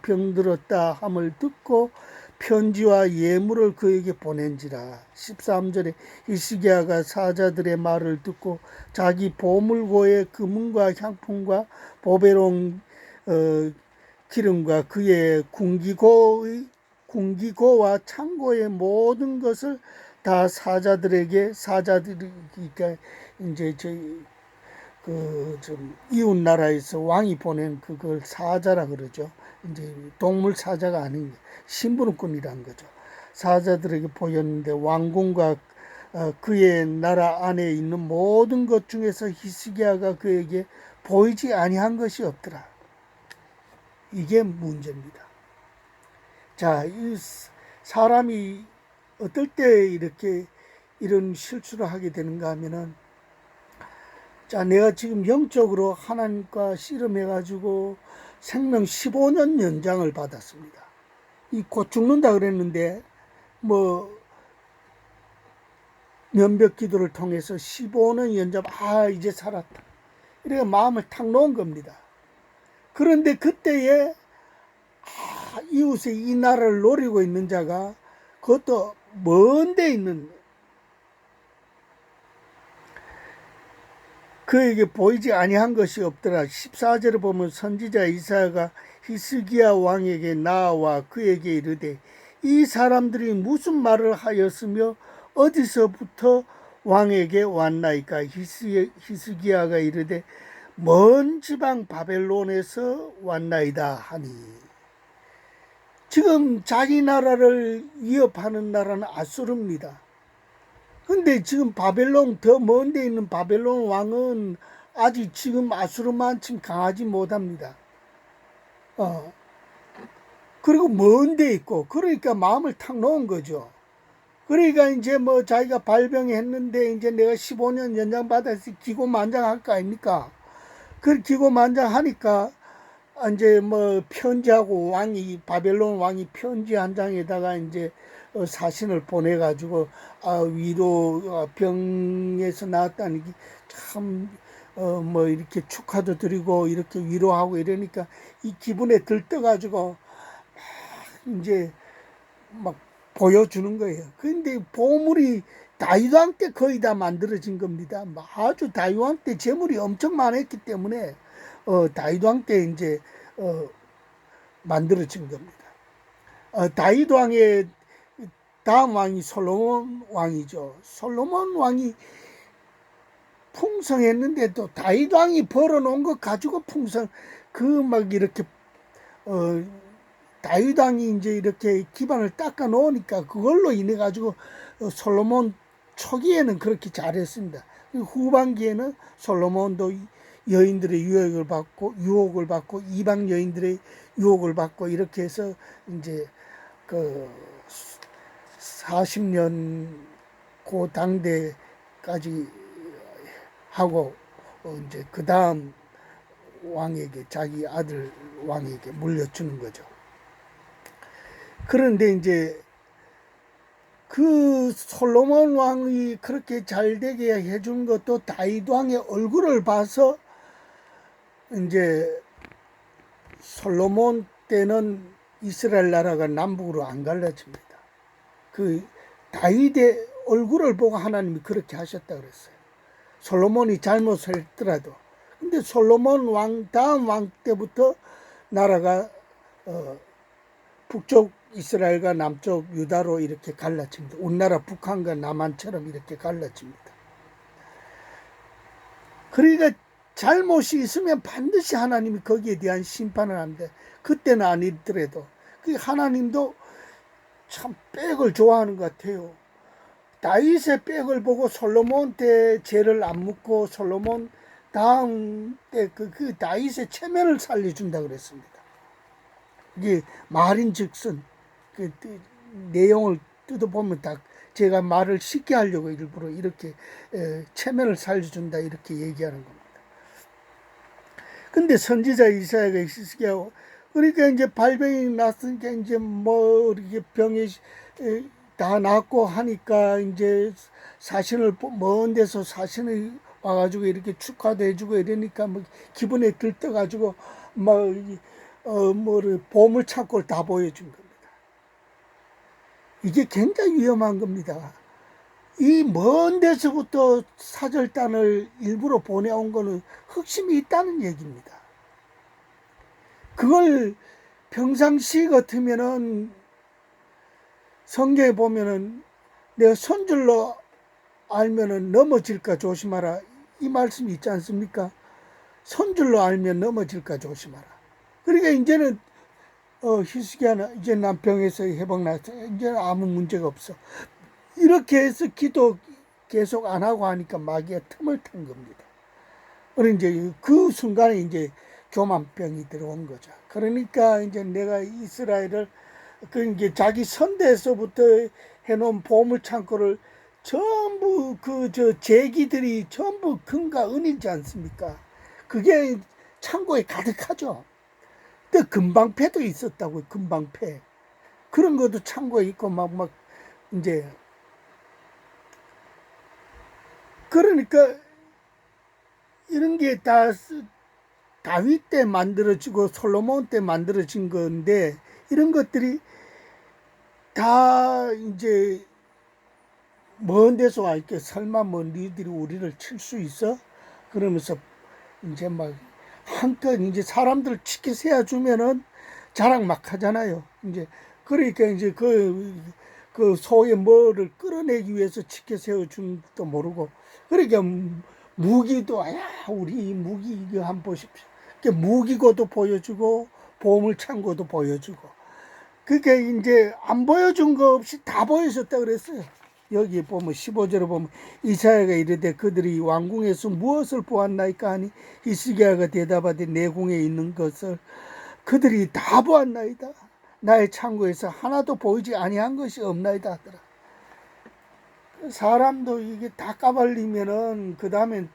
병들었다 함을 듣고 편지와 예물을 그에게 보낸지라. 13절에 히스기야가 사자들의 말을 듣고 자기 보물고의 금은과 향품과 보배로운 기름과 그의 궁기고와 창고의 모든 것을 다 사자들이 그러니까 이제 저희 좀 이웃 나라에서 왕이 보낸 그걸 사자라 그러죠. 이제 동물 사자가 아닌 심부름꾼이란 거죠. 사자들에게 보였는데 왕궁과 그의 나라 안에 있는 모든 것 중에서 히스기야가 그에게 보이지 아니한 것이 없더라. 이게 문제입니다. 자, 이 사람이 어떨 때 이렇게 이런 실수를 하게 되는가 하면은, 자, 내가 지금 영적으로 하나님과 씨름해가지고 생명 15년 연장을 받았습니다. 곧 죽는다 그랬는데, 뭐, 면벽 기도를 통해서 15년 연장, 이제 살았다. 이렇게 마음을 탁 놓은 겁니다. 그런데 그때에, 이웃의 이 나라를 노리고 있는 자가, 그것도 먼 데 있는, 그에게 보이지 아니한 것이 없더라. 14절에 보면 선지자 이사야가 히스기야 왕에게 나와 그에게 이르되, 이 사람들이 무슨 말을 하였으며 어디서부터 왕에게 왔나이까? 히스기야가 이르되 먼 지방 바벨론에서 왔나이다 하니. 지금 자기 나라를 위협하는 나라는 아수르입니다. 근데 지금 바벨론, 더 먼 데 있는 바벨론 왕은 아직 지금 아수르만큼 강하지 못합니다. 그리고 먼 데 있고, 그러니까 마음을 탁 놓은 거죠. 그러니까 이제 뭐 자기가 발병했는데 이제 내가 15년 연장받아서 기고만장할 거 아닙니까? 그 기고만장하니까 이제 뭐 편지하고 바벨론 왕이 편지 한 장에다가 이제 사신을 보내가지고 위로 병에서 나왔다는 게 참 뭐 이렇게 축하도 드리고 이렇게 위로하고 이러니까 이 기분에 들떠가지고 이제 막 보여주는 거예요. 근데 보물이 다윗 왕 때 거의 다 만들어진 겁니다. 아주 다윗 왕 때 재물이 엄청 많았기 때문에 다윗 왕 때 이제 만들어진 겁니다. 다윗 왕의 다음 왕이 솔로몬 왕이죠. 솔로몬 왕이 풍성했는데도 다윗 왕이 벌어놓은 것 가지고 막 이렇게 다윗 왕이 이제 이렇게 기반을 닦아 놓으니까 그걸로 인해 가지고 솔로몬 초기에는 그렇게 잘했습니다. 후반기에는 솔로몬도 여인들의 유혹을 받고 이방 여인들의 유혹을 받고 이렇게 해서 이제 그 40년 고 당대까지 하고 이제 그 다음 왕에게, 자기 아들 왕에게 물려주는 거죠. 그런데 이제 그 솔로몬 왕이 그렇게 잘 되게 해준 것도 다윗 왕의 얼굴을 봐서 이제 솔로몬 때는 이스라엘 나라가 남북으로 안 갈라집니다. 그 다윗의 얼굴을 보고 하나님이 그렇게 하셨다 그랬어요. 솔로몬이 잘못을 했더라도. 근데 솔로몬 왕 다음 왕 때부터 나라가 북쪽 이스라엘과 남쪽 유다로 이렇게 갈라집니다. 우리나라 북한과 남한처럼 이렇게 갈라집니다. 그러니까 잘못이 있으면 반드시 하나님이 거기에 대한 심판을 합니다. 그때는 아니더라도. 그 하나님도 참 백을 좋아하는 것 같아요. 다윗의 백을 보고 솔로몬 때 죄를 안 묻고 솔로몬 다음 때 그 다윗의 체면을 살려준다 그랬습니다. 이게 말인즉슨 그 내용을 뜯어보면 다 제가 말을 쉽게 하려고 일부러 이렇게 체면을 살려준다 이렇게 얘기하는 겁니다. 근데 선지자 이사야가 히스기야, 그러니까 이제 발병이 났으니까 이제 뭐 이렇게 병이 다 낫고 하니까 이제 먼 데서 사신을 와가지고 이렇게 축하도 해주고 이러니까 뭐 기분에 들떠가지고 막 보물 창고를 다 보여준 겁니다. 이게 굉장히 위험한 겁니다. 이 먼 데서부터 사절단을 일부러 보내온 거는核심이 있다는 얘기입니다. 그걸 평상시 같으면은 성경에 보면은 내가 손줄로 알면은 넘어질까 조심하라, 이 말씀이 있지 않습니까? 손줄로 알면 넘어질까 조심하라. 그러니까 이제는 희숙이야, 이제 남평에서 회복났어, 이제는 아무 문제가 없어, 이렇게 해서 기도 계속 안 하고 하니까 마귀가 틈을 탄 겁니다. 그리고 이제 그 순간에 이제 교만병이 들어온 거죠. 그러니까 이제 내가 이스라엘을 그 이제 자기 선대에서부터 해놓은 보물 창고를 전부 제기들이 전부 금과 은이지 않습니까? 그게 창고에 가득하죠. 또 금방패도 있었다고요. 금방패. 그런 것도 창고에 있고 막 이제 그러니까 이런 게 다 다윗 때 만들어지고 솔로몬 때 만들어진 건데, 이런 것들이 다 이제 먼 데서 와 있게, 설마 뭐 니들이 우리를 칠 수 있어? 그러면서 이제 막 한껏 이제 사람들 치켜 세워주면은 자랑 막 하잖아요. 이제 그러니까 이제 그 소의 뭐를 끌어내기 위해서 치켜 세워준 것도 모르고, 그러니까 무기도, 야, 우리 무기 이거 한번 보십시오. 무기고도 보여주고 보물 창고도 보여주고, 그게 이제 안 보여준 거 없이 다 보여줬다 그랬어요. 여기 보면 15절에 보면 이사야가 이르되 그들이 왕궁에서 무엇을 보았나이까 하니 히스기야가 대답하되 내 궁에 있는 것을 그들이 다 보았나이다. 나의 창고에서 하나도 보이지 아니한 것이 없나이다 하더라. 사람도 이게 다 까발리면은 그 다음에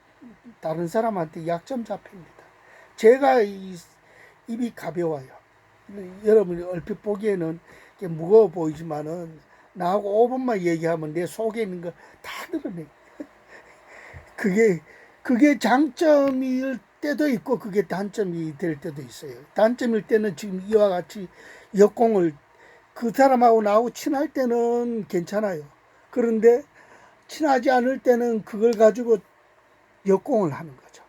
다른 사람한테 약점 잡힙니다. 제가 입이 가벼워요. 여러분이 얼핏 보기에는 무거워 보이지만은 나하고 5분만 얘기하면 내 속에 있는 거 다 드러내. 그게 장점일 때도 있고 그게 단점이 될 때도 있어요. 단점일 때는 지금 이와 같이 역공을, 그 사람하고 나하고 친할 때는 괜찮아요. 그런데 친하지 않을 때는 그걸 가지고 역공을 하는 거죠.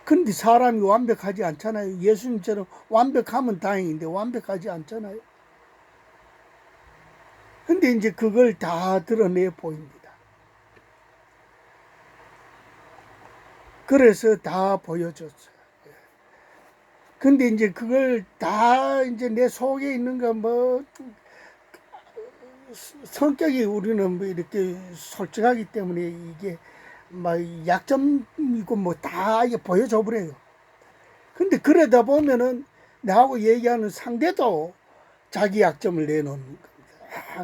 근데 사람이 완벽하지 않잖아요. 예수님처럼 완벽하면 다행인데 완벽하지 않잖아요. 근데 이제 그걸 다 드러내 보입니다. 그래서 다 보여줬어요. 근데 이제 그걸 다 이제 내 속에 있는 거 성격이 우리는 뭐 이렇게 솔직하기 때문에 이게 막 약점이고 뭐 다 이게 보여줘 버려요. 근데 그러다 보면은 나하고 얘기하는 상대도 자기 약점을 내놓는 겁니다.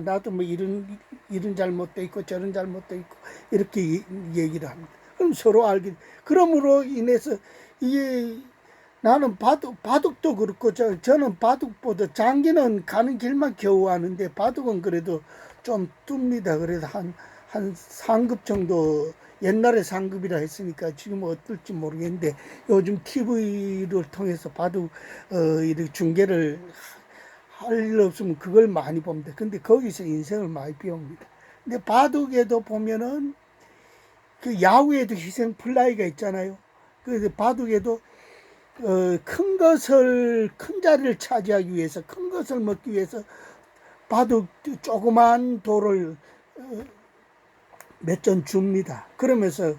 나도 뭐 이런 잘못도 있고 저런 잘못도 있고 이렇게 얘기를 합니다. 그럼 서로 알게, 그러므로 인해서 이게 나는 바둑도 그렇고 저는 바둑보다 장기는 가는 길만 겨우 하는데 바둑은 그래도 좀 뜹니다. 그래도 한 상급 정도, 옛날에 상급이라 했으니까 지금 어떨지 모르겠는데 요즘 TV를 통해서 바둑 이렇게 중계를 할 일 없으면 그걸 많이 봅니다. 근데 거기서 인생을 많이 배웁니다. 근데 바둑에도 보면은 그 야구에도 희생 플라이가 있잖아요. 그래서 바둑에도 큰 자리를 차지하기 위해서, 큰 것을 먹기 위해서 바둑 조그만 돌을 몇 전 줍니다. 그러면서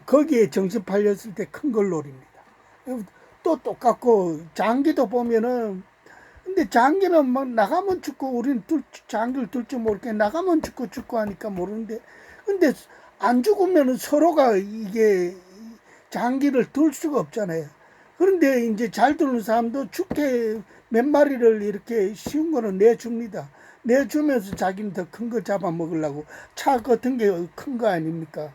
거기에 정신 팔렸을 때 큰 걸 노립니다. 또 똑같고 장기도 보면은, 근데 장기는 막 나가면 죽고, 우리는 장기를 둘 줄 모르게 나가면 죽고 하니까 모르는데, 근데 안 죽으면 서로가 이게 장기를 둘 수가 없잖아요. 그런데 이제 잘 두는 사람도 죽게 몇 마리를 이렇게 쉬운 거는 내줍니다. 내주면서 자기는 더 큰 거 잡아먹으려고, 차 같은 게 큰 거 아닙니까?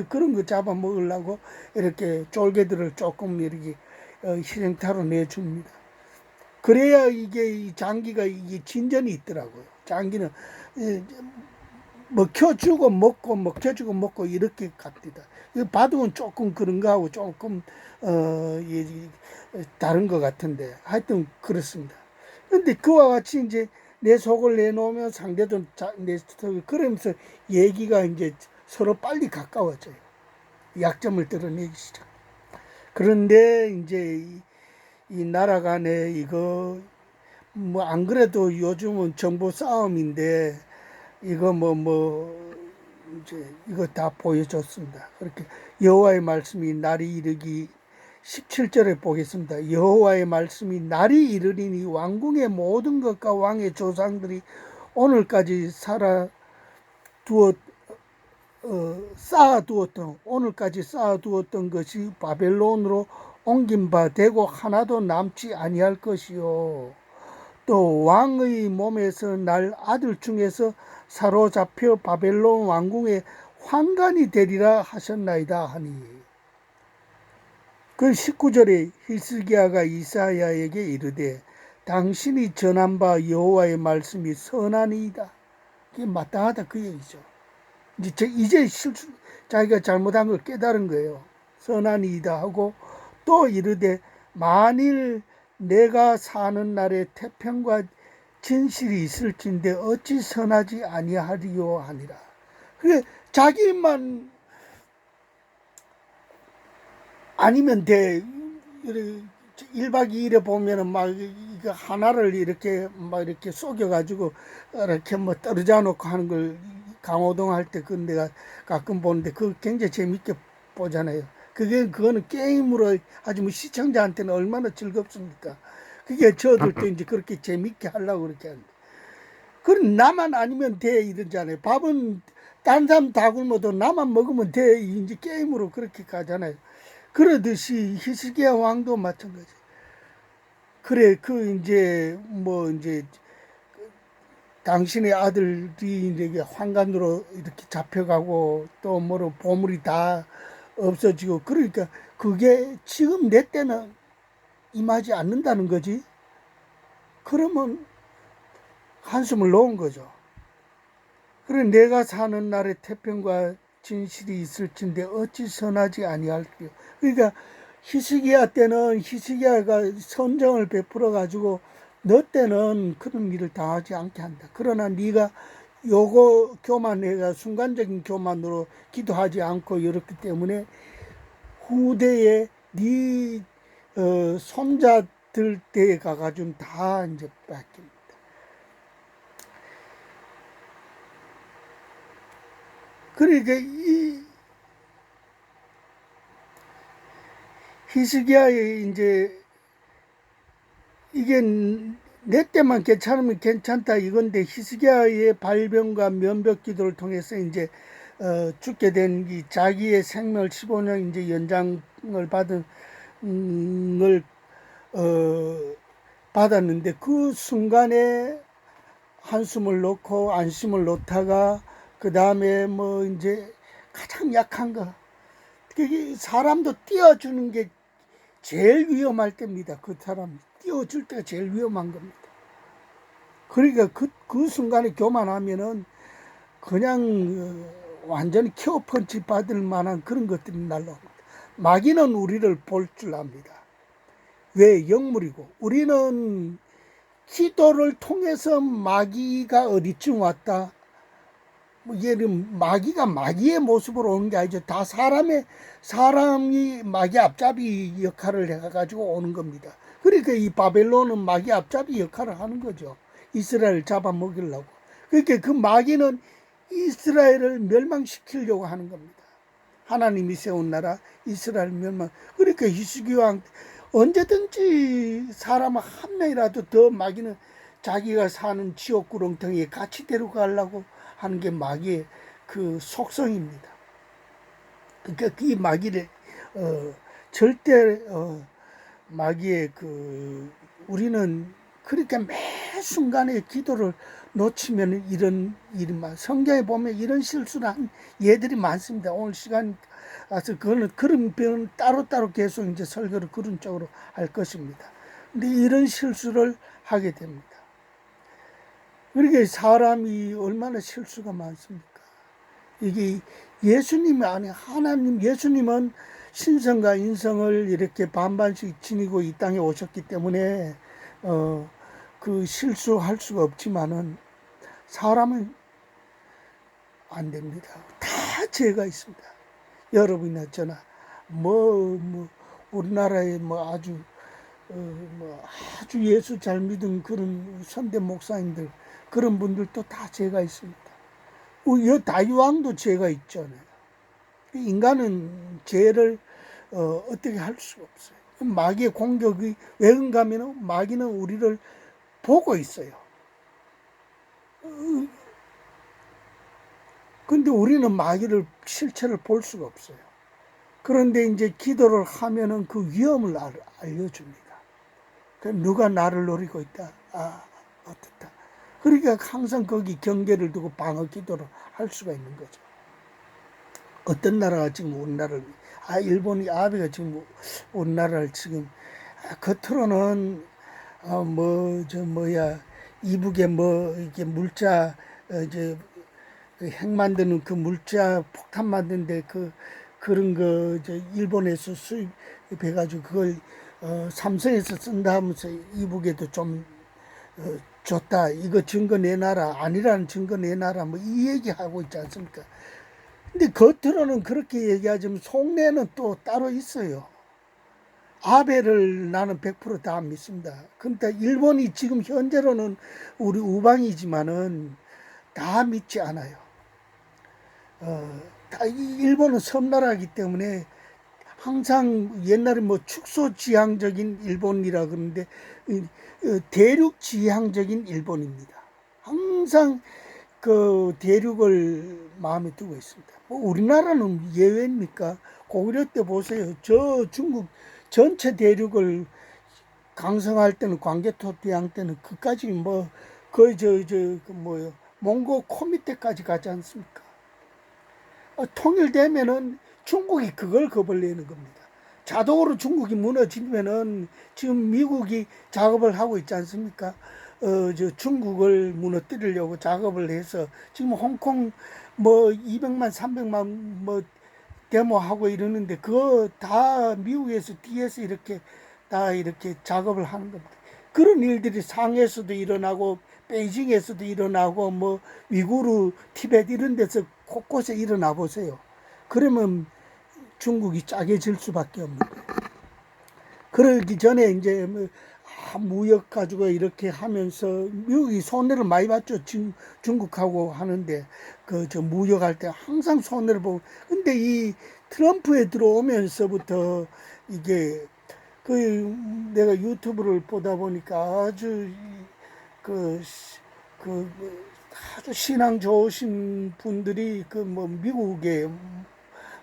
그런 거 잡아먹으려고 이렇게 쫄개들을 조금 이렇게 희생타로 내줍니다. 그래야 이게 이 장기가 이게 진전이 있더라고요. 장기는 먹혀주고 먹고 먹혀주고 먹고 이렇게 갑니다. 이 바둑은 조금 그런 거하고 조금 다른 것 같은데 하여튼 그렇습니다. 근데 그와 같이 이제 내 속을 내놓으면 상대도 내 속을 그러면서 얘기가 이제 서로 빨리 가까워져요. 약점을 드러내기 시작. 그런데 이제 이 나라 간에 이거 뭐 안 그래도 요즘은 정보 싸움인데 이거 이제 이거 다 보여줬습니다. 그렇게 여호와의 말씀이 날이 이르기 17절에 보겠습니다. 여호와의 말씀이 날이 이르리니 왕궁의 모든 것과 왕의 조상들이 오늘까지 쌓아두었던 오늘까지 쌓아두었던 것이 바벨론으로 옮긴 바 되고 하나도 남지 아니할 것이요. 또 왕의 몸에서 날 아들 중에서 사로잡혀 바벨론 왕궁의 환관이 되리라 하셨나이다 하니. 그 19절에 히스기야가 이사야에게 이르되 당신이 전한 바 여호와의 말씀이 선하니이다. 이게 마땅하다 그 얘기죠. 이제 자기가 잘못한 걸 깨달은 거예요. 선하니이다 하고 또 이르되 만일 내가 사는 날에 태평과 진실이 있을진데 어찌 선하지 아니하리요 하니라. 그래 자기만 아니면 돼. 1박 2일에 보면은 막 이거 하나를 이렇게 막 이렇게 속여가지고 이렇게 뭐 떨어져 놓고 하는 걸 강호동 할 때 그 내가 가끔 보는데 그거 굉장히 재밌게 보잖아요. 그거는 게임으로 아주 뭐 시청자한테는 얼마나 즐겁습니까? 그게 저들도 이제 그렇게 재밌게 하려고 그렇게 하는데. 그럼 나만 아니면 돼 이러잖아요. 밥은 딴 사람 다 굶어도 나만 먹으면 돼. 이제 게임으로 그렇게 가잖아요. 그러듯이 히스기야 왕도 마찬가지. 그래 그 이제 당신의 아들이 이제 환관으로 이렇게 잡혀가고 또 뭐로 보물이 다 없어지고 그러니까 그게 지금 내 때는 임하지 않는다는 거지. 그러면 한숨을 놓은 거죠. 그래 내가 사는 날에 태평과 진실이 있을진데 어찌 선하지 아니할까요. 그러니까 히스기야 때는 히스기야가 선정을 베풀어 가지고 너 때는 그런 일을 당하지 않게 한다. 그러나 네가 요거 교만해가 순간적인 교만으로 기도하지 않고 이렇기 때문에 후대에 네 손자들 때에 가가지고 다 이제 뺏깁니다. 그러니까 이 히스기야의 이제 이게 내 때만 괜찮으면 괜찮다 이건데 히스기야의 발병과 면벽 기도를 통해서 이제 죽게 된 이 자기의 생명을 15년 이제 연장을 받은 걸 받았는데 그 순간에 한숨을 놓고 안심을 놓다가 그 다음에 뭐 이제 가장 약한 거 그게 사람도 띄워주는 게 제일 위험할 때입니다. 그 사람 띄워줄 때가 제일 위험한 겁니다. 그러니까 그 순간에 교만하면은 그냥 완전히 큐어 펀치 받을 만한 그런 것들이 날라옵니다. 마귀는 우리를 볼 줄 압니다. 왜? 영물이고 우리는 기도를 통해서 마귀가 어디쯤 왔다. 뭐 얘는 마귀가 마귀의 모습으로 오는 게 아니죠. 다 사람이 마귀 앞잡이 역할을 해가지고 오는 겁니다. 그러니까 이 바벨론은 마귀 앞잡이 역할을 하는 거죠. 이스라엘을 잡아먹이려고. 그러니까 그 마귀는 이스라엘을 멸망시키려고 하는 겁니다. 하나님이 세운 나라 이스라엘 멸망. 그러니까 히스기야 왕 언제든지 사람 한 명이라도 더 마귀는 자기가 사는 지옥 구렁텅이에 같이 데려가려고 하는 게 마귀의 그 속성입니다. 그러니까 그 마귀를 절대 마귀의 그 우리는 그러니까 매 순간에 기도를 놓치면 이런 일만 성경에 보면 이런 실수를 한 예들이 많습니다. 오늘 시간 와서 그거는 그런 배는 따로따로 계속 이제 설교를 그런 쪽으로 할 것입니다. 근데 이런 실수를 하게 됩니다. 그러니까 사람이 얼마나 실수가 많습니까? 이게 예수님이 아니 하나님 예수님은 신성과 인성을 이렇게 반반씩 지니고 이 땅에 오셨기 때문에 그 실수할 수가 없지만은 사람은 안 됩니다. 다 죄가 있습니다. 여러분이나 저나 뭐 우리나라에 뭐 아주 예수 잘 믿은 그런 선대 목사님들 그런 분들도 다 죄가 있습니다. 다윗왕도 죄가 있잖아요. 인간은 죄를 어떻게 할 수가 없어요. 마귀의 공격이 왜 그런가면 마귀는 우리를 보고 있어요. 근데 우리는 마귀를 실체를 볼 수가 없어요. 그런데 이제 기도를 하면은 그 위험을 알려줍니다. 누가 나를 노리고 있다. 어떻다. 그러니까 항상 거기 경계를 두고 방어 기도를 할 수가 있는 거죠. 어떤 나라가 지금 우리나라를, 일본이 아베가 지금 우리나라를 지금, 겉으로는, 이북에 이게 물자, 이제, 핵 만드는 그 물자 폭탄 만드는데 그런 거, 일본에서 수입해가지고 그걸, 삼성에서 쓴다 하면서 이북에도 좀, 줬다. 이거 증거 내놔라. 아니라는 증거 내놔라. 뭐 이 얘기하고 있지 않습니까? 근데 겉으로는 그렇게 얘기하지만 속내는 또 따로 있어요. 아베를 나는 100%다 믿습니다. 그러니까 일본이 지금 현재로는 우리 우방이지만은 다 믿지 않아요. 일본은 섬나라이기 때문에 항상 옛날에 뭐 축소지향적인 일본이라 그러는데 대륙지향적인 일본입니다. 항상 그 대륙을 마음에 두고 있습니다. 뭐 우리나라는 예외입니까? 고구려 때 보세요. 저 중국 전체 대륙을 강성할 때는 광개토대왕 때는 그까지 뭐 거의 몽고 코 밑에까지 가지 않습니까? 통일되면은 중국이 그걸 겁을 내는 겁니다. 자동으로 중국이 무너지면은 지금 미국이 작업을 하고 있지 않습니까? 중국을 무너뜨리려고 작업을 해서 지금 홍콩 200만, 300만 데모하고 이러는데 그거 다 미국에서 뒤에서 이렇게 다 이렇게 작업을 하는 겁니다. 그런 일들이 상해에서도 일어나고 베이징에서도 일어나고 위구르, 티베트 이런 데서 곳곳에 일어나 보세요. 그러면 중국이 짜게질 수밖에 없는 거예요. 그러기 전에 이제 무역 가지고 이렇게 하면서 미국이 손해를 많이 봤죠. 중국하고 하는데 무역할 때 항상 손해를 보고. 근데 이 트럼프에 들어오면서부터 이게 내가 유튜브를 보다 보니까 그, 아주 신앙 좋으신 분들이 미국의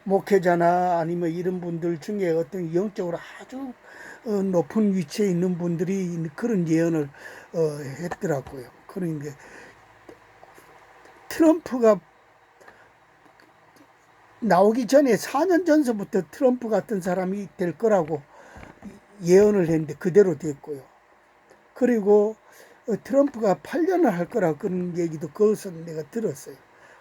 목회자나 아니면 이런 분들 중에 어떤 영적으로 아주 높은 위치에 있는 분들이 그런 예언을 했더라고요. 그러니까 트럼프가 나오기 전에 4년 전서부터 트럼프 같은 사람이 될 거라고 예언을 했는데 그대로 됐고요. 그리고 트럼프가 8년을 할 거라고 그런 얘기도 거기서 내가 들었어요.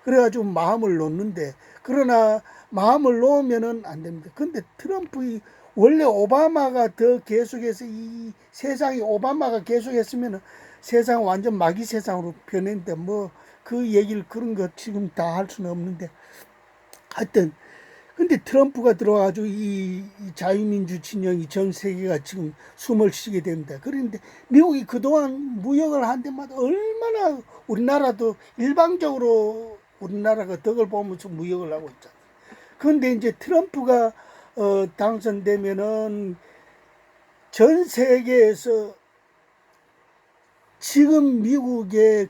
그래가지고 마음을 놓는데, 그러나 마음을 놓으면은 안 됩니다. 근데 트럼프 원래 오바마가 더 계속해서 이 세상이 오바마가 계속했으면 세상 완전 마귀 세상으로 변했는데 그 얘기를 그런 거 지금 다 할 수는 없는데 하여튼 근데 트럼프가 들어와가지고 이 자유민주 진영이 전 세계가 지금 숨을 쉬게 됩니다. 그런데 미국이 그동안 무역을 한 데마다 얼마나 우리나라도 일방적으로 우리나라가 덕을 보면서 무역을 하고 있잖아요. 그런데 이제 트럼프가 당선되면은 전 세계에서 지금 미국의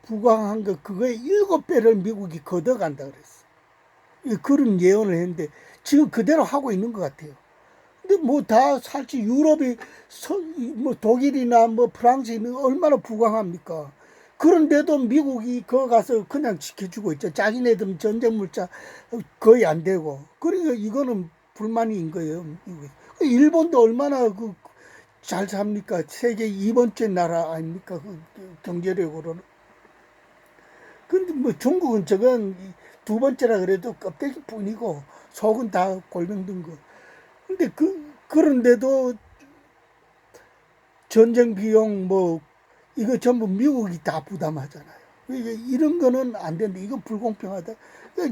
부강한 거 그거의 7배를 미국이 걷어간다 그랬어. 그런 예언을 했는데 지금 그대로 하고 있는 것 같아요. 근데 다 사실 유럽이 독일이나 프랑스는 얼마나 부강합니까? 그런데도 미국이 거기 가서 그냥 지켜주고 있죠. 자기네들은 전쟁 물자 거의 안 되고. 그러니까 이거는 불만인 거예요. 일본도 얼마나 잘 삽니까? 세계 2번째 나라 아닙니까? 경제력으로는. 근데 뭐 중국은 저건 두 번째라 그래도 껍데기뿐이고 속은 다 골병든 거. 근데 그런데도 전쟁 비용 뭐 이거 전부 미국이 다 부담하잖아요. 이런 거는 안 된다. 이건 불공평하다.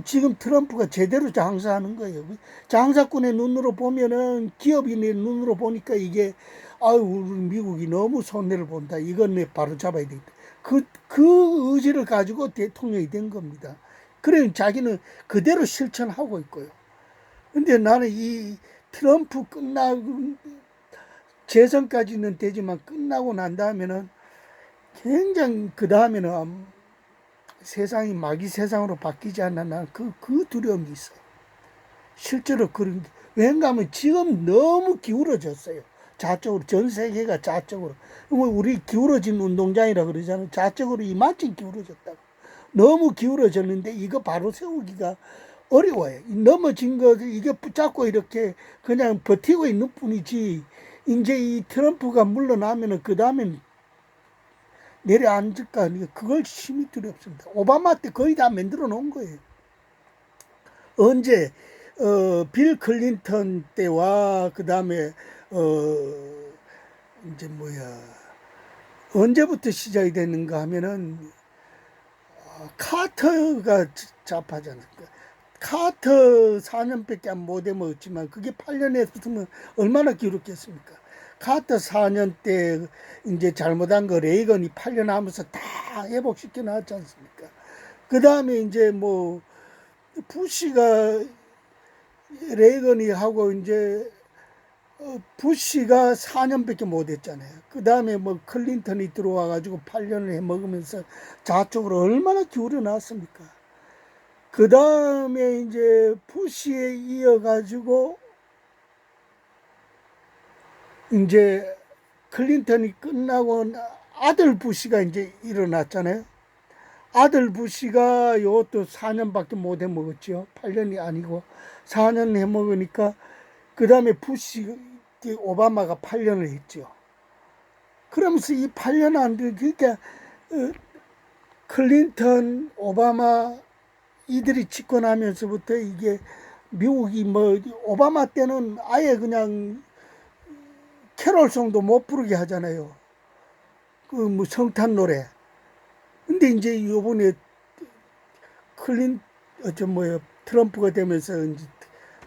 지금 트럼프가 제대로 장사하는 거예요. 장사꾼의 눈으로 보면은 기업인의 눈으로 보니까 이게 아유 우리 미국이 너무 손해를 본다. 이건 내 바로 잡아야 되겠다. 그 의지를 가지고 대통령이 된 겁니다. 그래 자기는 그대로 실천하고 있고요. 근데 나는 이 트럼프 끝나고 재선까지는 되지만 끝나고 난 다음에는 굉장히 그 다음에는 세상이 마귀 세상으로 바뀌지 않나 나는 그 두려움이 있어요. 실제로 그런 게 왠가 하면 지금 너무 기울어졌어요. 좌쪽으로 전 세계가 좌쪽으로 우리 기울어진 운동장이라 그러잖아요. 좌쪽으로 이만큼 기울어졌다고. 너무 기울어졌는데 이거 바로 세우기가 어려워요. 넘어진 거 이게 붙잡고 이렇게 그냥 버티고 있는 뿐이지 이제 이 트럼프가 물러나면은 그 다음엔 내려앉을까 그걸 심히 두렵습니다. 오바마 때 거의 다 만들어 놓은 거예요. 언제 빌 클린턴 때와 그 다음에 이제 뭐야 언제부터 시작이 됐는가 하면은 카터가 잡하지 않습니까? 카터 4년밖에 못 해먹었지만 그게 8년 했으면 얼마나 기울었겠습니까? 카터 4년 때 이제 잘못한 거 레이건이 8년 하면서 다 회복시켜 놨지 않습니까? 그 다음에 이제 뭐 부시가 레이건이 하고 이제 부시가 4년밖에 못 했잖아요. 그 다음에 뭐 클린턴이 들어와 가지고 8년을 해 먹으면서 좌쪽으로 얼마나 기울여 놨습니까? 그 다음에 이제 부시에 이어 가지고 이제 클린턴이 끝나고 아들 부시가 이제 일어났잖아요. 아들 부시가 이것도 4년밖에 못 해 먹었죠. 8년이 아니고 4년 해 먹으니까 그 다음에 부시 오바마가 8년을 했죠. 그러면서 이 8년 안 돼. 그러니까 클린턴, 오바마 이들이 집권하면서부터 이게 미국이 뭐 오바마 때는 아예 그냥 캐롤송도 못 부르게 하잖아요. 그 뭐 성탄 노래. 근데 이제 요번에 저 뭐야 트럼프가 되면서 이제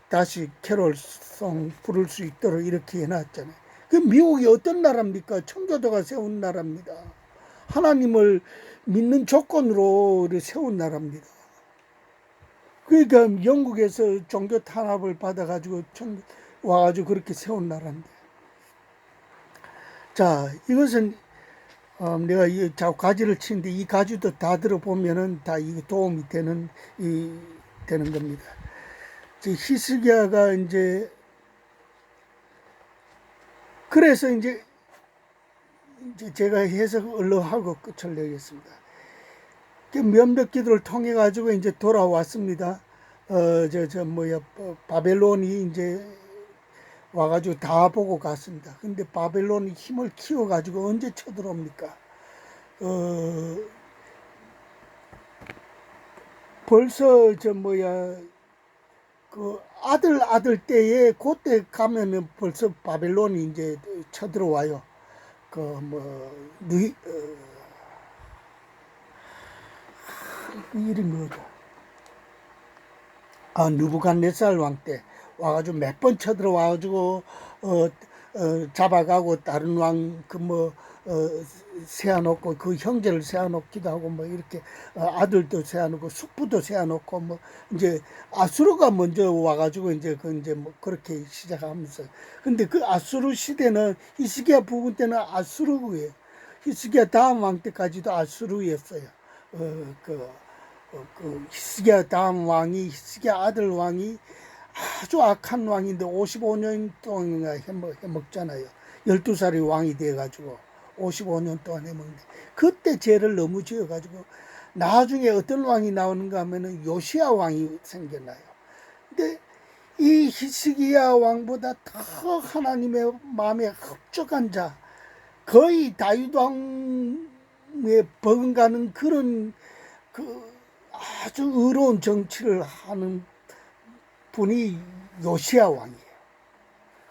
다시 캐롤송 부를 수 있도록 이렇게 해놨잖아요. 그 미국이 어떤 나라입니까? 청교도가 세운 나라입니다. 하나님을 믿는 조건으로 세운 나라입니다. 그러니까 영국에서 종교 탄압을 받아가지고 와가지고 그렇게 세운 나라인데. 자, 이것은 내가 자꾸 가지를 치는데 이 가지도 다 들어보면은 다 이게 도움이 되는 겁니다. 히스기야가 이제 그래서 이제 제가 해석을 얼른 하고 끝을 내겠습니다. 몇몇 기도를 통해 가지고 이제 돌아왔습니다. 바벨론이 이제 와가지고 다 보고 갔습니다. 근데 바벨론이 힘을 키워가지고 언제 쳐들어옵니까? 벌써 그 아들 때에 그때 가면은 벌써 바벨론이 이제 쳐들어와요. 이 이름이 뭐죠? 느부갓네살 왕 때 와가지고 몇 번 쳐들어와가지고 잡아가고 다른 왕 세워놓고 그 형제를 세워놓기도 하고 뭐 이렇게 아들도 세워놓고 숙부도 세워놓고 뭐 이제 아수르가 먼저 와가지고 이제 뭐 그렇게 시작하면서 근데 그 아수르 시대는 히스기야 부분 때는 아수르예요. 히스기야 다음 왕 때까지도 아수르였어요. 히스기야 다음 왕이 히스기야 아들 왕이 아주 악한 왕인데 55년 동안 해먹잖아요. 12살이 왕이 돼가지고 55년 동안 해먹는데 그때 죄를 너무 지어가지고 나중에 어떤 왕이 나오는가 하면은 요시야 왕이 생겨나요. 근데 이 히스기야 왕보다 더 하나님의 마음에 흡족한 자 거의 다윗 왕에 버금가는 그런 그 아주 의로운 정치를 하는 분이 요시야 왕이에요.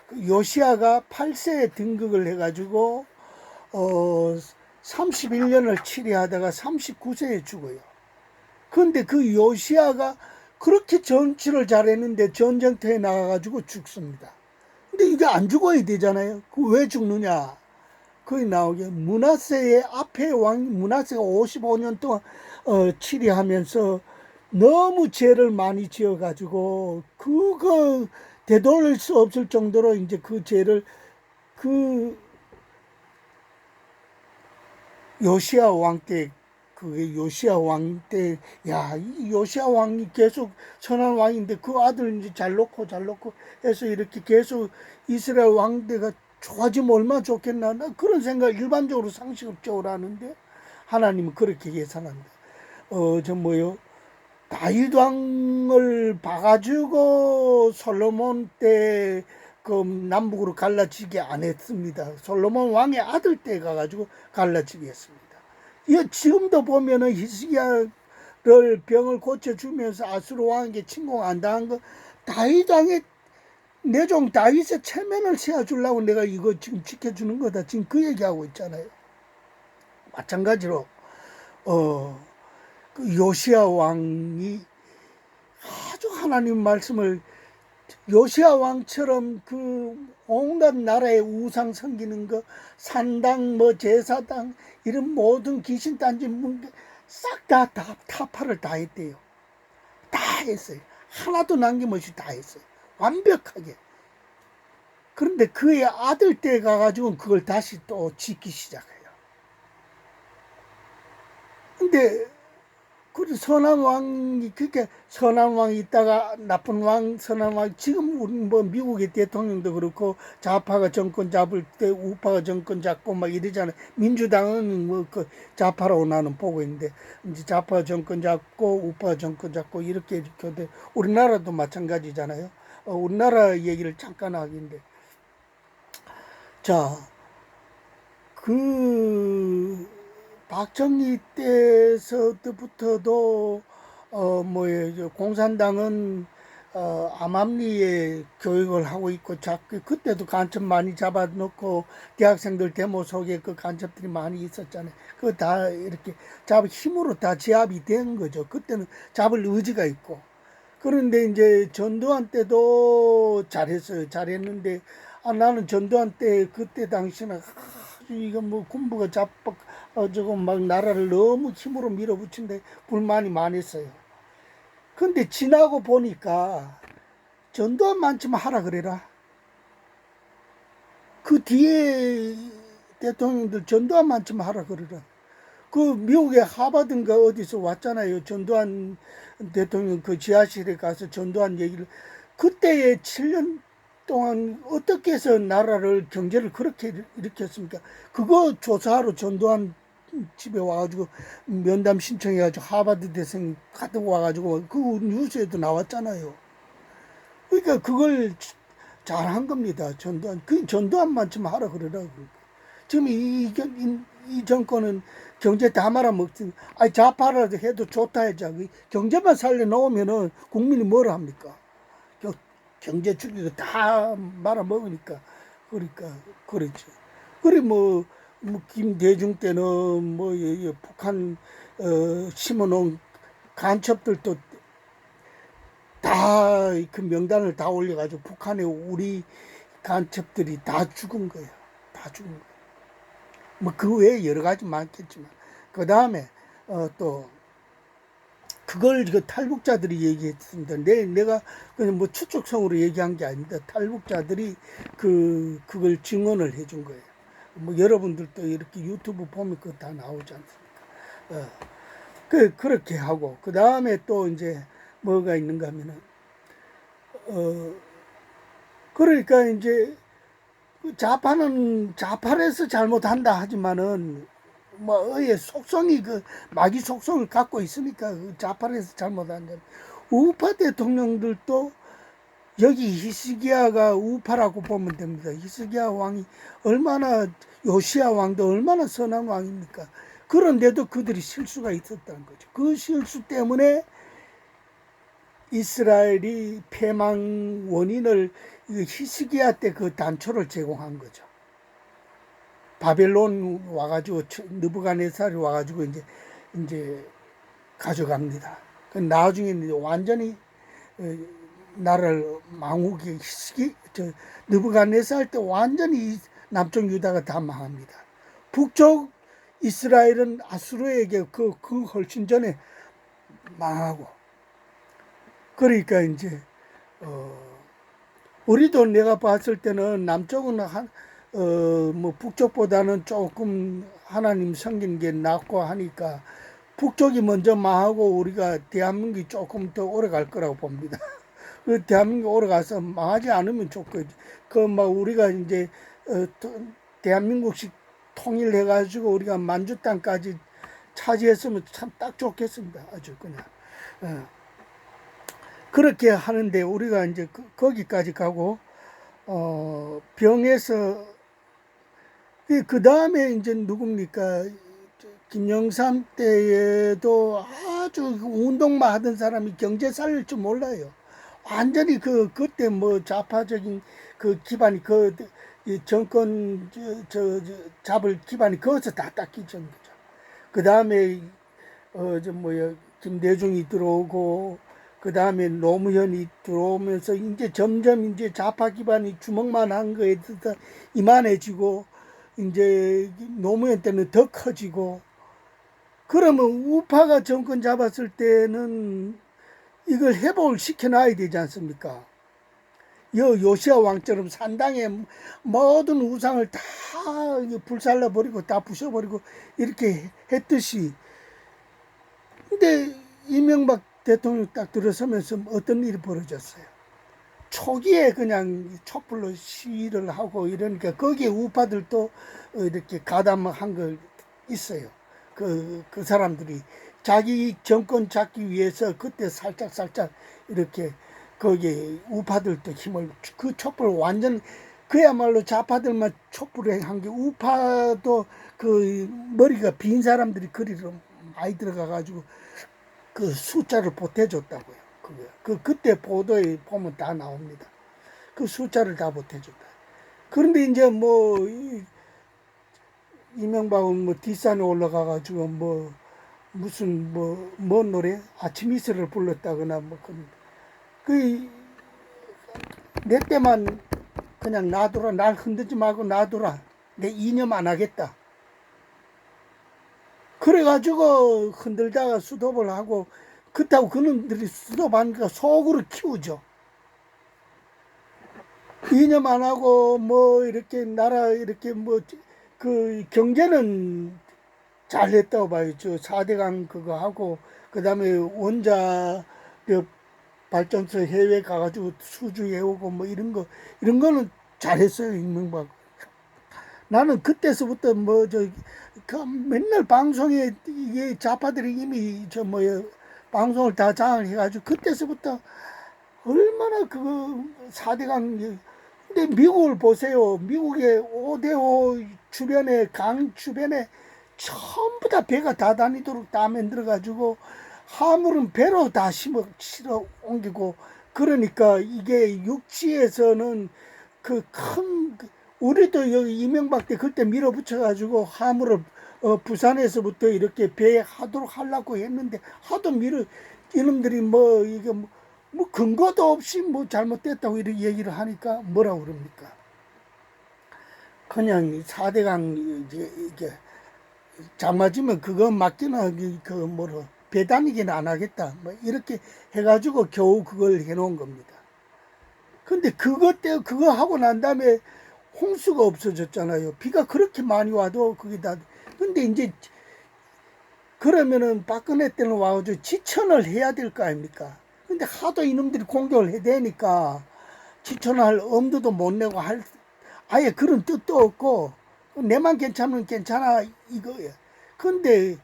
그 요시야가 8세에 등극을 해가지고 31년을 치리하다가 39세에 죽어요. 그런데 그 요시야가 그렇게 정치를 잘했는데 전쟁터에 나가가지고 죽습니다. 근데 이게 안 죽어야 되잖아요. 그 왜 죽느냐? 거기 나오게 므낫세의 앞에 왕 므낫세가 55년 동안 치리하면서 너무 죄를 많이 지어가지고 그거 되돌릴 수 없을 정도로 이제 그 죄를 그 요시야 왕 때, 그게 요시야 왕 때, 야, 이 요시야 왕이 계속 선한 왕인데 그 아들 이제 잘 놓고 해서 이렇게 계속 이스라엘 왕대가 좋아지면 얼마나 좋겠나. 나 그런 생각 일반적으로 상식적으로 하는데 하나님은 그렇게 계산한다. 저 뭐요? 다윗 왕을 봐가지고 솔로몬 때 그 남북으로 갈라지게 안 했습니다. 솔로몬 왕의 아들 때 가가지고 갈라지게 했습니다. 이 지금도 보면은 히스기야를 병을 고쳐주면서 아수르 왕에게 침공 안 당한 거 다윗 왕의 내종 다윗의 체면을 세워주려고 내가 이거 지금 지켜주는 거다. 지금 그 얘기하고 있잖아요. 마찬가지로 그 요시야 왕이 아주 하나님 말씀을 요시야 왕처럼 그 온갖 나라의 우상 섬기는 거 산당 뭐 제사당 이런 모든 귀신 딴지 싹 다 타파를 다 했대요. 다 했어요. 하나도 남김없이 다 했어요. 완벽하게. 그런데 그의 아들 때 가가지고 그걸 다시 또 짓기 시작해요. 근데 그 선한 왕이 그렇게 선한 왕이 있다가 나쁜 왕, 선한 왕 지금 우리 뭐 미국의 대통령도 그렇고 좌파가 정권 잡을 때 우파가 정권 잡고 막 이러잖아요. 민주당은 뭐 그 좌파라고 나는 보고 있는데 이제 좌파 정권 잡고 우파 정권 잡고 이렇게 돼. 우리나라도 마찬가지잖아요. 우리나라 얘기를 잠깐 하긴데 자, 그 박정희 때서부터도 뭐예요, 공산당은 암암리에 교육을 하고 있고 자꾸 그때도 간첩 많이 잡아놓고 대학생들 데모 속에 그 간첩들이 많이 있었잖아요. 그거 다 이렇게 힘으로 다 제압이 된 거죠. 그때는 잡을 의지가 있고. 그런데 이제 전두환 때도 잘했어요. 잘했는데 나는 전두환 때 그때 당시는 이거 뭐 군부가 저거 막 나라를 너무 힘으로 밀어붙인데 불만이 많았어요. 근데 지나고 보니까 전두환만쯤 하라 그래라. 그 뒤에 대통령들 전두환만쯤 하라 그래라. 그 미국의 하버드인가 어디서 왔잖아요. 전두환 대통령 그 지하실에 가서 전두환 얘기를 그때에 7년 동안 어떻게 해서 나라를 경제를 그렇게 일으켰습니까? 그거 조사하러 전두환 집에 와가지고 면담 신청해가지고 하버드 대생 가득 와가지고 그 뉴스에도 나왔잖아요. 그러니까 그걸 잘한 겁니다. 전두환 그 전두환만쯤 하라 그러라고. 지금 이 정권은 경제 다 말아먹지. 아니 좌파라도 해도 좋다 해자. 경제만 살려놓으면은 국민이 뭘 합니까? 경제 주기도 다 말아먹으니까. 그러니까 그렇죠. 그래 뭐 김대중 때는 뭐 북한 심어놓은 간첩들도 다 그 명단을 다 올려가지고 북한에 우리 간첩들이 다 죽은 거예요. 다 죽은 거예요. 뭐 그 외에 여러 가지 많겠지만 그 다음에 또 그걸 탈북자들이 얘기했습니다. 내가 그냥 뭐 추측성으로 얘기한 게 아닙니다. 탈북자들이 그걸 증언을 해준 거예요. 뭐 여러분들도 이렇게 유튜브 보면 그거 다 나오지 않습니까? 그렇게 하고 그 다음에 또 이제 뭐가 있는가 하면은 그러니까 이제 좌파는 좌파라서 잘못한다 하지만은 뭐 의의 속성이 마귀 속성을 갖고 있으니까 좌파라서 잘못한다. 우파 대통령들도 여기 히스기야가 우파라고 보면 됩니다. 히스기야 왕이 얼마나 요시야 왕도 얼마나 선한 왕입니까? 그런데도 그들이 실수가 있었다는 거죠. 그 실수 때문에 이스라엘이 패망 원인을 히스기야 때 그 단초를 제공한 거죠. 바벨론 와가지고 느부갓네살이 와가지고 이제 가져갑니다. 나중에 완전히 나라를 망후게 느부갓네살 때 완전히 남쪽 유다가 다 망합니다. 북쪽 이스라엘은 아수르에게 그 훨씬 전에 망하고. 그러니까 이제 우리도 내가 봤을 때는 남쪽은 뭐 북쪽보다는 조금 하나님 섬기는 게 낫고 하니까 북쪽이 먼저 망하고 우리가 대한민국이 조금 더 오래 갈 거라고 봅니다. 그 대한민국 오래 가서 망하지 않으면 좋겠지. 막 우리가 이제 대한민국식 통일해가지고 우리가 만주 땅까지 차지했으면 참 딱 좋겠습니다. 아주 그냥. 그렇게 하는데 우리가 이제 거기까지 가고 병에서 그 다음에 이제 누굽니까? 김영삼 때에도 아주 운동만 하던 사람이 경제 살릴 줄 몰라요. 완전히 그때 뭐 좌파적인 그 기반이 정권 잡을 기반이 거기서 다 닦이죠. 그 다음에 김대중이 들어오고 그 다음에 노무현이 들어오면서 이제 점점 이제 좌파 기반이 주먹만 한 거에 대해서 이만해지고 이제 노무현 때는 더 커지고 그러면 우파가 정권 잡았을 때는 이걸 회복을 시켜놔야 되지 않습니까? 요시아 왕처럼 산당에 모든 우상을 다 불살라버리고 다 부셔버리고 이렇게 했듯이. 근데 이명박 대통령 딱 들어서면서 어떤 일이 벌어졌어요? 초기에 그냥 촛불로 시위를 하고 이러니까 거기에 우파들도 이렇게 가담한 거 있어요. 그 사람들이 자기 정권 잡기 위해서 그때 살짝 이렇게 거기에 우파들도 힘을 그 촛불 완전 그야말로 좌파들만 촛불에 한 게 우파도 그 머리가 빈 사람들이 거리로 많이 들어가가지고 그 숫자를 보태줬다고요. 그때 보도에 보면 다 나옵니다. 그 숫자를 다 보태줬다. 그런데 이제 이명박은 뒷산에 올라가가지고 무슨 뭔 노래 아침 이슬을 불렀다거나 내 때만 그냥 놔둬라. 날 흔들지 말고 놔둬라. 내 이념 안 하겠다. 그래가지고 흔들다가 수도를 하고 그렇다고 그놈들이 수도하니까 속으로 키우죠. 이념 안 하고 이렇게 나라 이렇게 그 경제는 잘했다고 봐야죠. 4대강 그거 하고 그다음에 원자 발전소 해외 가가지고 수주해오고 이런 거는 잘했어요. 이명박. 나는 그때서부터 맨날 방송에 이게 좌파들이 이미 방송을 다 장악해가지고 그때서부터 얼마나 그거 4대강. 근데 미국을 보세요. 미국의 5대5 주변에 강 주변에 전부 다 배가 다 다니도록 다 만들어가지고 화물은 배로 다 실어 옮기고 그러니까 이게 육지에서는 우리도 여기 이명박 때 그때 밀어붙여가지고 화물을 부산에서부터 이렇게 배에 하도록 하려고 했는데 하도 이놈들이 이게 근거도 없이 잘못됐다고 이렇게 얘기를 하니까 뭐라고 그럽니까? 그냥 4대강 이게 장맞으면 그거 맡기는 배 다니기는 안 하겠다. 이렇게 해가지고 겨우 그걸 해놓은 겁니다. 근데 그거 하고 난 다음에 홍수가 없어졌잖아요. 비가 그렇게 많이 와도 그게 다. 근데 이제 그러면은 박근혜 때는 와가지고 지천을 해야 될 거 아닙니까? 근데 하도 이놈들이 공격을 해대니까 지천할 엄두도 못 내고 아예 그런 뜻도 없고 내만 괜찮으면 괜찮아 이거예요. 근데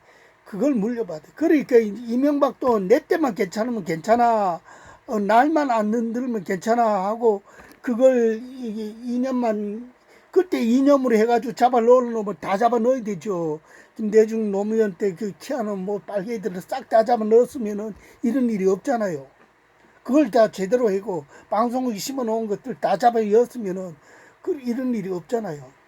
그걸 물려받아. 그러니까 이명박도 내 때만 괜찮으면 괜찮아. 날만 안 흔들면 괜찮아 하고 그걸 2년만 그때 이념으로 해가지고 잡아 넣으면 다 잡아 넣어야 되죠. 김대중 노무현 때 그 키하는 뭐 빨갱이들을 싹 다 잡아 넣었으면은 이런 일이 없잖아요. 그걸 다 제대로 하고 방송국이 심어 놓은 것들 다 잡아 넣었으면은 이런 일이 없잖아요.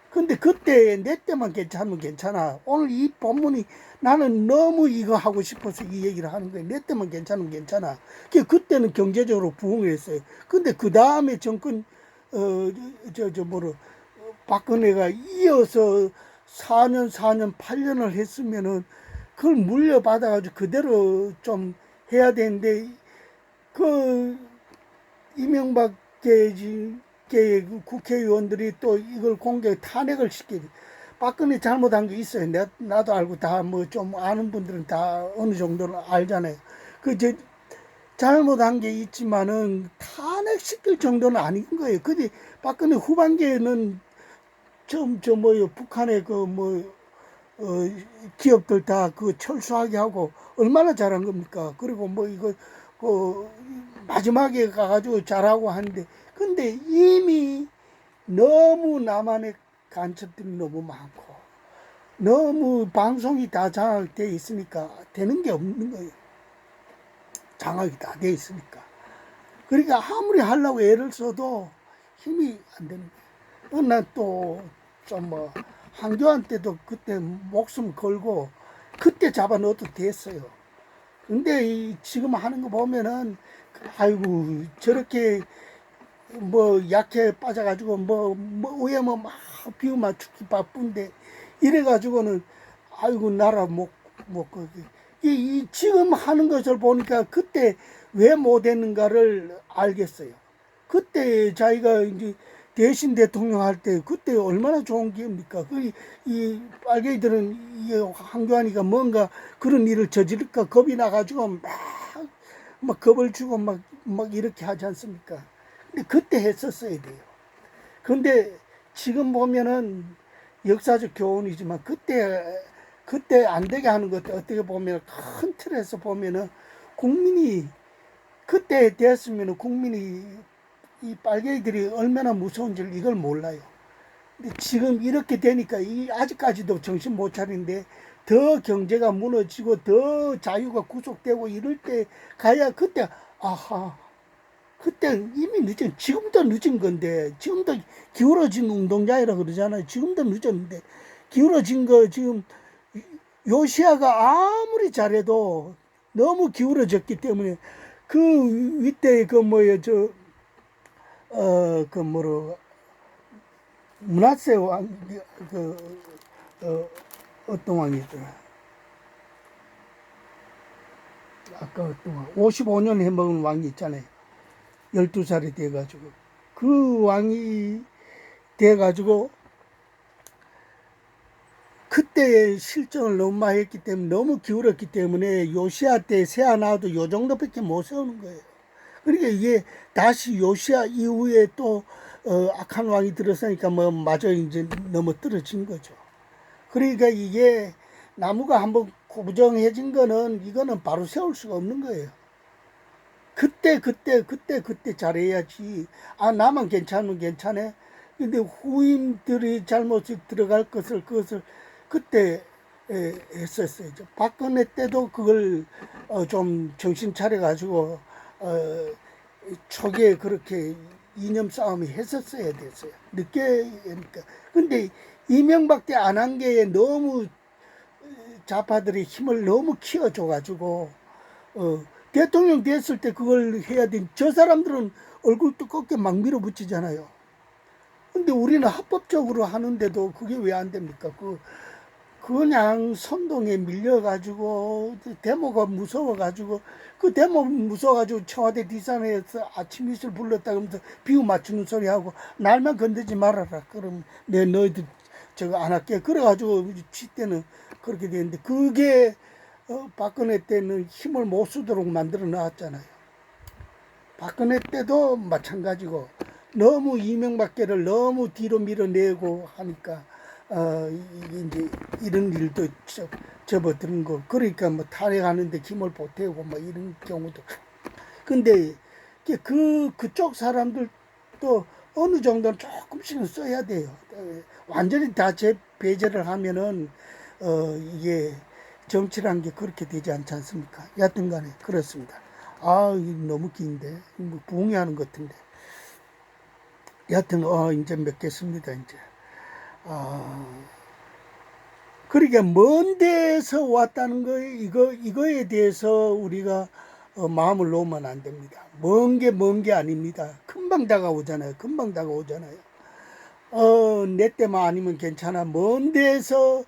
근데 그때 내 때만 괜찮으면 괜찮아. 오늘 이 본문이 나는 너무 이거 하고 싶어서 이 얘기를 하는 거예요. 내 때만 괜찮으면 괜찮아. 그때는 경제적으로 부흥했어요. 근데 그 다음에 정권 박근혜가 이어서 4년 8년을 했으면은 그걸 물려받아가지고 그대로 좀 해야 되는데 그 이명박 계 국회의원들이 또 이걸 공개 탄핵을 시키지. 박근혜 잘못한 게 있어요. 나도 알고 다 뭐 좀 아는 분들은 다 어느 정도는 알잖아요. 그제 잘못한 게 있지만은 탄핵시킬 정도는 아닌 거예요. 근데 박근혜 후반기에는 북한의 기업들 다 그 철수하게 하고 얼마나 잘한 겁니까? 그리고 뭐 이거 그 마지막에 가가지고 잘하고 하는데 근데 이미 너무 남한의 간첩들이 너무 많고 너무 방송이 다 장악돼 있으니까 되는 게 없는 거예요. 장악이 다 돼 있으니까. 그러니까 아무리 하려고 애를 써도 힘이 안 되는 거예요. 난또 좀 한교안 때도 그때 목숨 걸고 그때 잡아 넣어도 됐어요. 근데 지금 하는 거 보면은 아이고 저렇게 약해 빠져가지고 의회만 막 비우 맞추기 바쁜데 이래가지고는 아이고 나라 못 거기 이 지금 하는 것을 보니까 그때 왜 못했는가를 알겠어요. 그때 자기가 이제 대신 대통령 할 때 그때 얼마나 좋은 기회입니까? 이 빨갱이들은 이 한교안이가 뭔가 그런 일을 저지를까 겁이 나가지고 막 겁을 주고 막 이렇게 하지 않습니까? 근데 그때 했었어야 돼요. 근데 지금 보면은 역사적 교훈이지만 그때 안 되게 하는 것도 어떻게 보면 큰 틀에서 보면은 국민이 그때 됐으면은 국민이 이 빨갱이들이 얼마나 무서운지를 이걸 몰라요. 근데 지금 이렇게 되니까 아직까지도 정신 못 차리는데 더 경제가 무너지고 더 자유가 구속되고 이럴 때 가야 그때 아하 그때 이미 늦은 지금도 늦은 건데 지금도 기울어진 운동장이라 그러잖아요. 지금도 늦었는데 기울어진 거 지금 요시아가 아무리 잘해도 너무 기울어졌기 때문에 그 윗대 문하세 왕 어떤 왕이더라. 아까 어떤 왕 55년 해먹은 왕이 있잖아요. 12살이 돼가지고 그 왕이 돼가지고 그때의 실정을 너무 많이 했기 때문에 너무 기울었기 때문에 요시아 때 세아나도 요 정도밖에 못 세우는 거예요. 그러니까 이게 다시 요시아 이후에 또 악한 왕이 들어서니까 마저 이제 넘어떨어진 거죠. 그러니까 이게 나무가 한번 고부정해진 거는 이거는 바로 세울 수가 없는 거예요. 그때 잘해야지. 아 나만 괜찮으면 괜찮아. 근데 후임들이 잘못이 들어갈 그것을 그때 했었어요. 박근혜 때도 그걸 좀 정신 차려가지고 초기에 그렇게 이념 싸움이 했었어야 됐어요. 늦게 하니까. 근데 이명박 때 안 한 게 너무 좌파들이 힘을 너무 키워줘가지고 대통령 됐을 때 그걸 해야 된 저 사람들은 얼굴 두껍게 막 밀어붙이잖아요. 근데 우리는 합법적으로 하는데도 그게 왜 안 됩니까? 그냥 선동에 밀려가지고 데모가 무서워가지고 그 데모 무서워가지고 청와대 뒷산에서 아침 이슬 불렀다 그러면서 비유 맞추는 소리 하고 날만 건드지 말아라. 그럼 너희들 저거 안 할게. 그래가지고 쥐 때는 그렇게 되는데 그게 박근혜 때는 힘을 못 쓰도록 만들어 놨잖아요. 박근혜 때도 마찬가지고 너무 이명박계를 너무 뒤로 밀어내고 하니까 이제 이런 일도 접어드는 거. 그러니까 탄핵하는데 힘을 보태고 이런 경우도. 근데 그쪽 사람들 또 어느 정도는 조금씩은 써야 돼요. 완전히 다 배제를 하면은 이게 정치란 게 그렇게 되지 않지 않습니까? 여하튼 간에 그렇습니다. 아, 너무 긴데 뭐 부응하는 것 같은데. 여하튼 이제 맺겠습니다. 이제 아, 그러니까 먼 데서 왔다는 거 이거에 대해서 우리가 마음을 놓으면 안 됩니다. 먼 게 아닙니다. 금방 다가오잖아요. 금방 다가오잖아요. 내 때만 아니면 괜찮아. 먼 데서